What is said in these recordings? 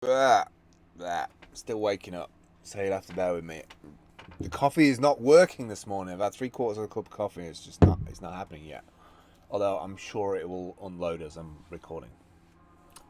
Blah, blah. Still waking up, so you'll have to bear with me. The coffee is not working this morning. I've had 3/4 of a cup of coffee. It's just not. It's not happening yet. Although I'm sure it will unload as I'm recording.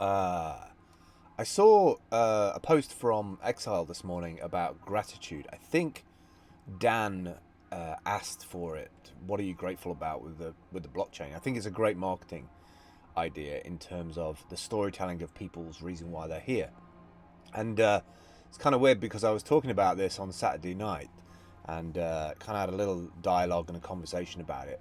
Uh, I saw a post from Exile this morning about gratitude. I think Dan asked for it. What are you grateful about with the blockchain? I think it's a great marketing idea in terms of the storytelling of people's reason why they're here. And it's kind of weird because I was talking about this on Saturday night and kind of had a little dialogue and a conversation about it.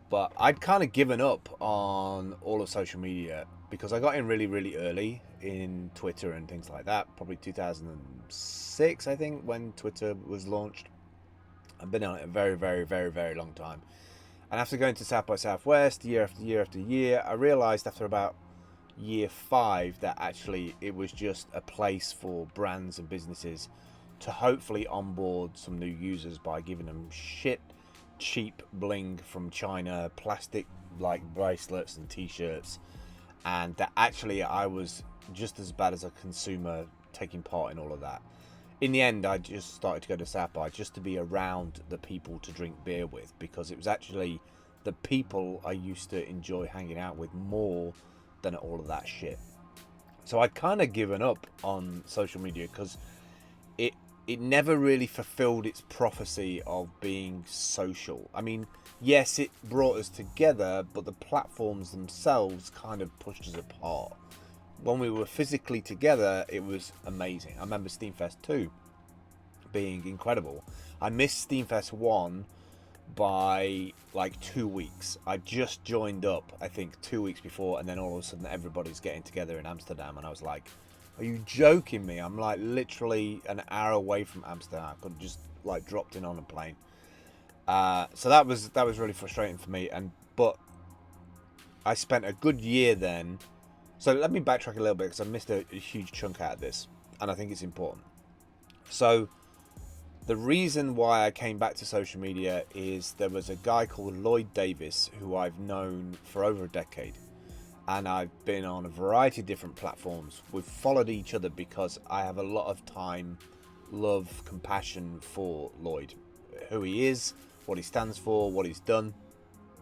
But I'd kind of given up on all of social media because I got in really, really early in Twitter and things like that. Probably 2006, I think, when Twitter was launched. I've been on it a very, very, very, very long time. And after going to South by Southwest year after year after year, I realised after about year 5 that actually it was just a place for brands and businesses to hopefully onboard some new users by giving them shit cheap bling from China, plastic like bracelets and t-shirts, and that actually I was just as bad as a consumer taking part in all of that. In the end, I just started to go to South by just to be around the people to drink beer with, because it was actually the people I used to enjoy hanging out with more than all of that shit. So I'd kind of given up on social media because it it never really fulfilled its prophecy of being social. I mean, yes, it brought us together, but the platforms themselves kind of pushed us apart. When we were physically together, it was amazing. I remember Steamfest 2 being incredible. I missed Steamfest 1 by like 2 weeks. I just joined up, I think, 2 weeks before, and then all of a sudden everybody's getting together in Amsterdam, and I was like, "Are you joking me? I'm like literally an hour away from Amsterdam. I could have just like dropped in on a plane." So that was really frustrating for me, and but I spent a good year then. So let me backtrack a little bit because I missed a huge chunk out of this, and I think it's important. So the reason why I came back to social media is there was a guy called Lloyd Davis who I've known for over a decade, and I've been on a variety of different platforms. We've followed each other because I have a lot of time, love, compassion for Lloyd, who he is, what he stands for, what he's done.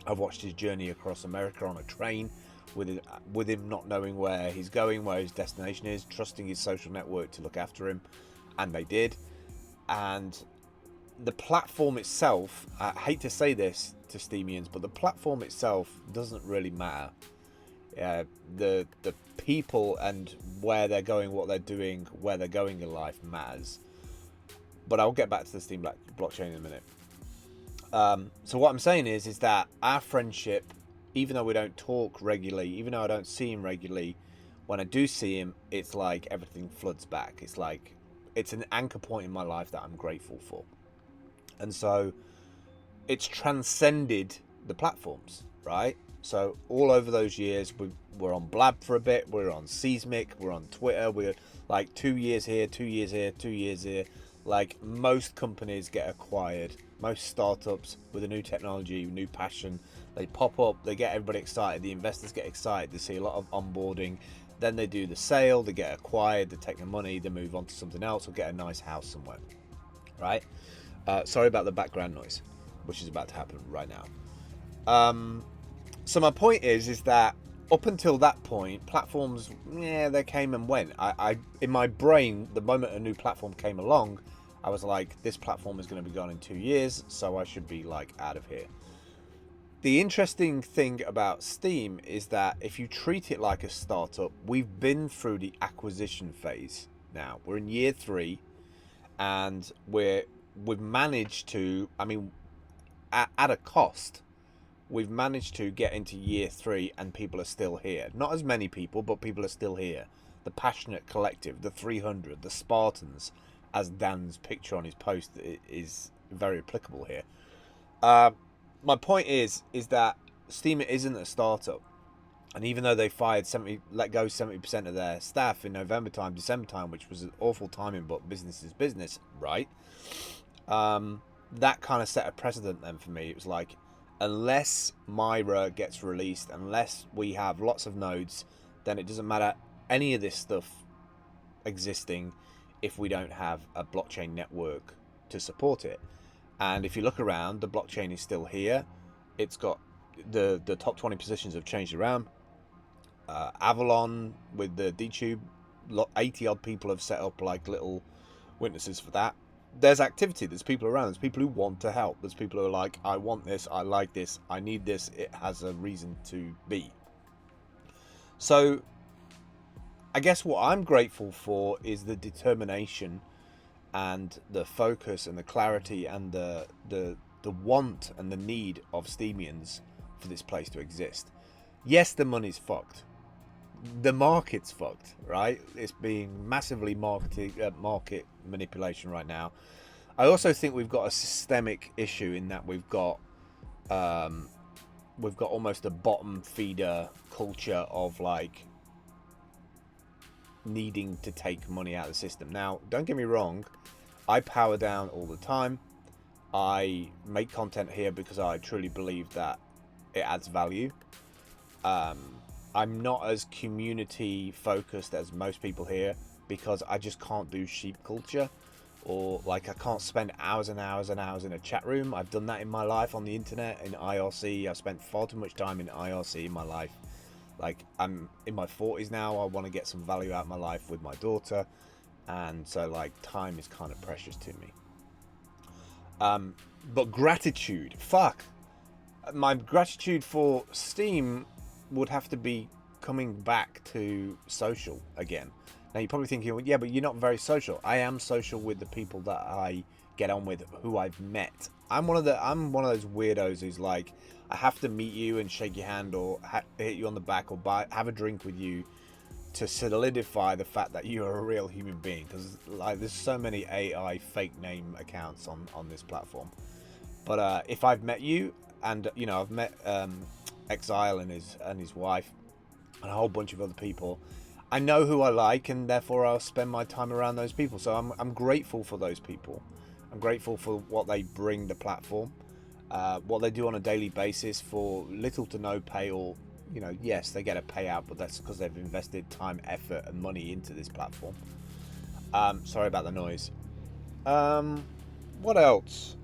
I've watched his journey across America on a train with him not knowing where he's going, where his destination is, trusting his social network to look after him, and they did. And the platform itself, I hate to say this to Steemians, but the platform itself doesn't really matter. The people and where they're going, what they're doing, where they're going in life matters. But I'll get back to the Steam blockchain in a minute. So what I'm saying is that our friendship, even though we don't talk regularly, even though I don't see him regularly, when I do see him, it's like everything floods back. It's like it's an anchor point in my life that I'm grateful for. And so it's transcended the platforms, right? So all over those years, we're on Blab for a bit, we're on Seismic, we're on Twitter, we're like 2 years here, 2 years here, 2 years here. Like most companies get acquired, most startups with a new technology, new passion, they pop up, they get everybody excited, the investors get excited, they see a lot of onboarding, then they do the sale, they get acquired, they take the money, they move on to something else or get a nice house somewhere, right? Sorry about the background noise, which is about to happen right now. So my point is that up until that point, platforms, yeah, they came and went. I in my brain, the moment a new platform came along, I was like, this platform is going to be gone in 2 years, so I should be like out of here. The interesting thing about Steam is that if you treat it like a startup, we've been through the acquisition phase now. We're in year 3, and we've managed to, I mean, at a cost, we've managed to get into year 3 and people are still here. Not as many people, but people are still here. The passionate collective, the 300, the Spartans, as Dan's picture on his post is very applicable here. My point is that Steam isn't a startup, and even though they let go 70% of their staff in November time, December time, which was an awful timing, but business is business, right? That kind of set a precedent then for me. It was like, unless Myra gets released, unless we have lots of nodes, then it doesn't matter any of this stuff existing if we don't have a blockchain network to support it. And if you look around, the blockchain is still here. It's got the top 20 positions have changed around. Avalon with the DTube, 80 odd people have set up like little witnesses for that. There's activity, there's people around, there's people who want to help, there's people who are like, I want this, I like this, I need this, it has a reason to be. So I guess what I'm grateful for is the determination and the focus and the clarity and the want and the need of Steemians for this place to exist. Yes, the money's fucked. The market's fucked, right? It's being massively market manipulation right now. I also think we've got a systemic issue in that we've got almost a bottom feeder culture of like needing to take money out of the system. Now, don't get me wrong, I power down all the time. I make content here because I truly believe that it adds value. I'm not as community focused as most people here because I just can't do sheep culture, or like I can't spend hours and hours and hours in a chat room. I've done that in my life on the internet, in IRC. I've spent far too much time in IRC in my life. Like, I'm in my 40s now. I want to get some value out of my life with my daughter, and so like time is kind of precious to me. But gratitude, fuck, my gratitude for Steem would have to be coming back to social again. Now you're probably thinking, well, yeah, but you're not very social. I am social with the people that I get on with, who I've met. I'm one of those weirdos who's like, I have to meet you and shake your hand or hit you on the back or have a drink with you to solidify the fact that you're a real human being. Because like, there's so many AI fake name accounts on this platform. But if I've met you, and you know, I've met Exile and his wife and a whole bunch of other people, I know who I like, and therefore I'll spend my time around those people. So I'm grateful for those people. I'm grateful for what they bring the platform, what they do on a daily basis for little to no pay, or you know, yes, they get a payout, but that's because they've invested time, effort, and money into this platform. Sorry about the noise. What else?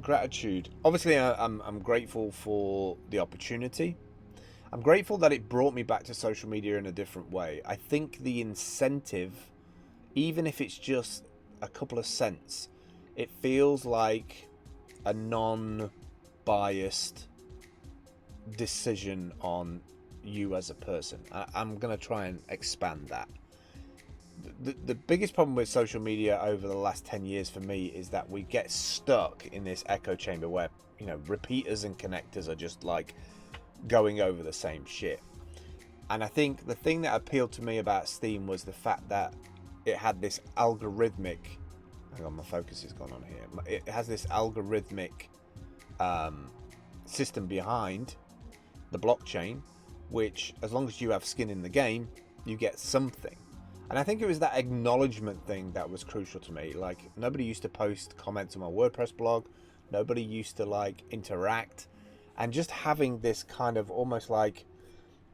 Gratitude. Obviously, I'm grateful for the opportunity. I'm grateful that it brought me back to social media in a different way. I think the incentive, even if it's just a couple of cents, it feels like a non-biased decision on you as a person. I'm going to try and expand that. The biggest problem with social media over the last 10 years for me is that we get stuck in this echo chamber where, you know, repeaters and connectors are just like going over the same shit. And I think the thing that appealed to me about Steem was the fact that it had this algorithmic, hang on, my focus has gone on here, it has this algorithmic system behind the blockchain, which as long as you have skin in the game, you get something. And I think it was that acknowledgement thing that was crucial to me. Like, nobody used to post comments on my WordPress blog, nobody used to like interact, and just having this kind of almost like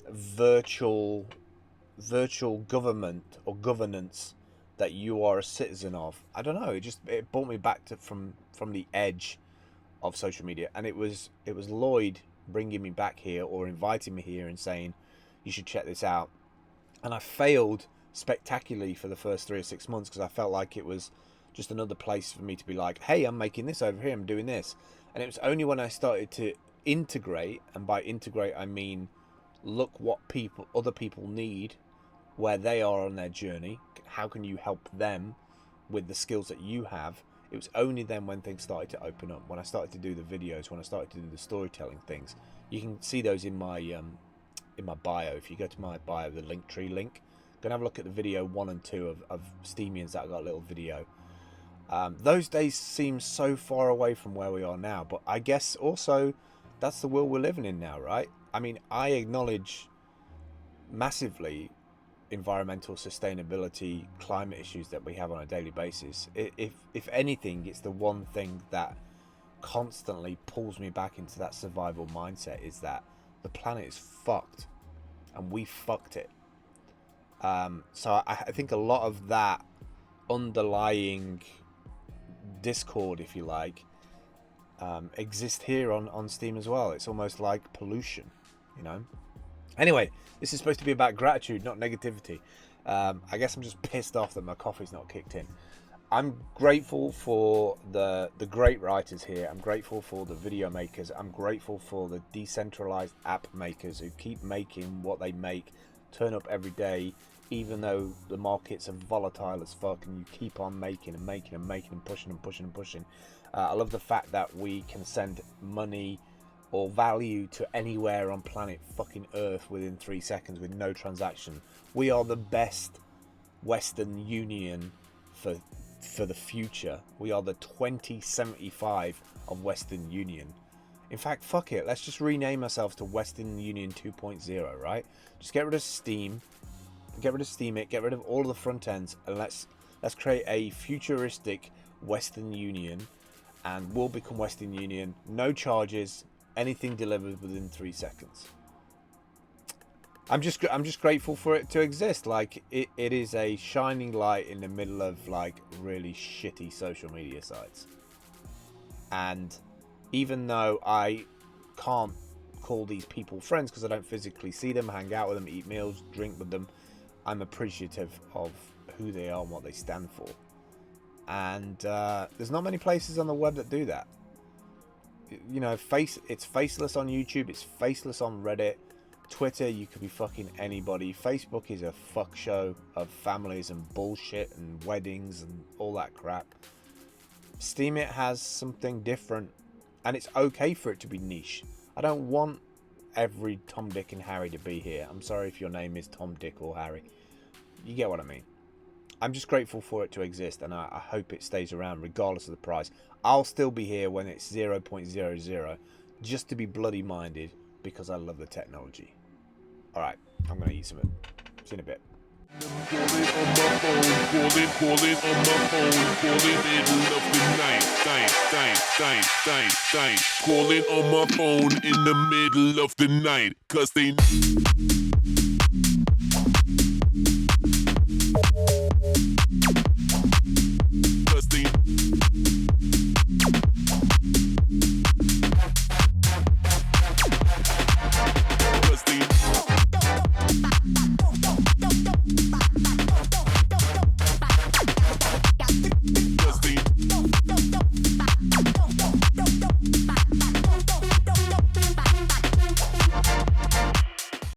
virtual government or governance that you are a citizen of. I don't know, it brought me back to from the edge of social media. And it was Lloyd bringing me back here, or inviting me here and saying you should check this out. And I failed spectacularly for the first 3 or 6 months because I felt like it was just another place for me to be like, hey, I'm making this over here, I'm doing this. And it was only when I started to integrate, and by integrate I mean look what other people need, where they are on their journey, how can you help them with the skills that you have. It was only then when things started to open up, when I started to do the videos, when I started to do the storytelling things. You can see those in my bio. If you go to my bio, the Linktree link, go and have a look at the video 1 and 2 of Steemians that got a little video. Those days seem so far away from where we are now, but I guess also that's the world we're living in now, right? I mean, I acknowledge massively environmental sustainability, climate issues that we have on a daily basis. If anything, it's the one thing that constantly pulls me back into that survival mindset, is that the planet is fucked and we fucked it. So I think a lot of that underlying discord, if you like, exist here on Steam as well. It's almost like pollution, you know. Anyway, this is supposed to be about gratitude, not negativity. I guess I'm just pissed off that my coffee's not kicked in. I'm grateful for the great writers here. I'm grateful for the video makers. I'm grateful for the decentralized app makers who keep making what they make, turn up every day, even though the markets are volatile as fuck, and you keep on making and making and making and pushing and pushing and pushing. I love the fact that we can send money or value to anywhere on planet fucking Earth within 3 seconds with no transaction. We are the best Western Union for the future. We are the 2075 of Western Union. In fact, fuck it. Let's just rename ourselves to Western Union 2.0, right? Just get rid of Steam, get rid of Steemit, get rid of all of the front ends, and let's create a futuristic Western Union, and we'll become Western Union. No charges, anything delivered within 3 seconds. I'm just grateful for it to exist. Like it is a shining light in the middle of like really shitty social media sites. And even though I can't call these people friends because I don't physically see them, hang out with them, eat meals, drink with them, I'm appreciative of who they are and what they stand for. And there's not many places on the web that do that. You know, it's faceless on YouTube, it's faceless on Reddit. Twitter, you could be fucking anybody. Facebook is a fuck show of families and bullshit and weddings and all that crap. Steemit has something different, and it's okay for it to be niche. I don't want every Tom, Dick and Harry to be here. I'm sorry if your name is Tom, Dick or Harry. You get what I mean. I'm just grateful for it to exist, and I hope it stays around regardless of the price. I'll still be here when it's 0.00 just to be bloody minded because I love the technology. Alright, I'm going to eat some of it. See you in a bit. Calling on my phone in the middle of the night, 'cause they